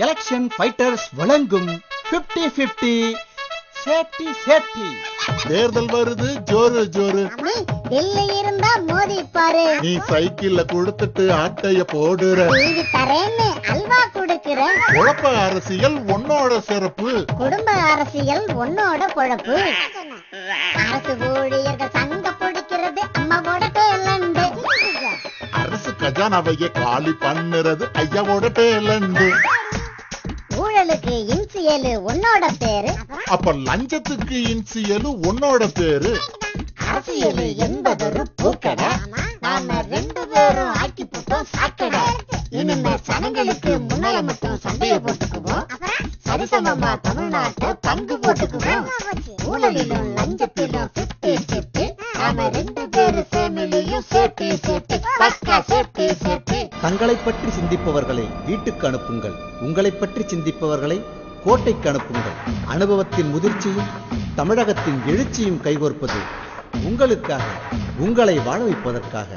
Election fighters வழங்கும் 50-50 safety safety. தேர்தல் வருது ஜோரு ஜோரு. டெல்லி இருந்தா மோதி பாரு. நீ சைக்கிள்ல கொடுத்துட்டு ஆட்டைய போடுற. டிவி தரேன்னு அல்வா கொடுக்கிற. குழப்ப அரசியல் உன்னோட சிறப்பு. குடும்ப அரசியல் உன்னோட பொழப்பு. அரசு ஊழியர்கள் சங்க பிடிக்கிறது அம்மாவோட டேலண்ட். அரசு கஜானாவையே காலி பண்ணுறது ஐயாவோட டேலண்ட். ஊழலுக்கு இன்சியலு உன்னோட பேரு. அப்ப லஞ்சத்துக்கு இன்சியலு உன்னோட பேரு. அரசியல் என்பதொரு பூக்கடை. நாம ரெண்டு பேரும் ஆக்கி போட்டோம் சாக்கடை. இனிமே சனங்களுக்கு முன்னால மட்டும் சண்டைய போட்டுக்குவோம். சரிசமமா தமிழ்நாட்டை பங்கு போட்டுக்குவோம். ஊழலிலும் லஞ்சத்திலும் 50-50. நாம ரெண்டு பேரும் சேமிலையும் சேஃப்டி சேஃப்டி. பக்கா சேஃப்டி சேஃப்டி. தங்களை பற்றி சிந்திப்பவர்களை வீட்டுக்கு அனுப்புங்கள். உங்களை பற்றி சிந்திப்பவர்களை கோட்டைக்கு அனுப்புங்கள். அனுபவத்தின் முதிர்ச்சியும் தமிழகத்தின் எழுச்சியும் கைகோர்ப்பது உங்களுக்காக, உங்களை வாழ வைப்பதற்காக.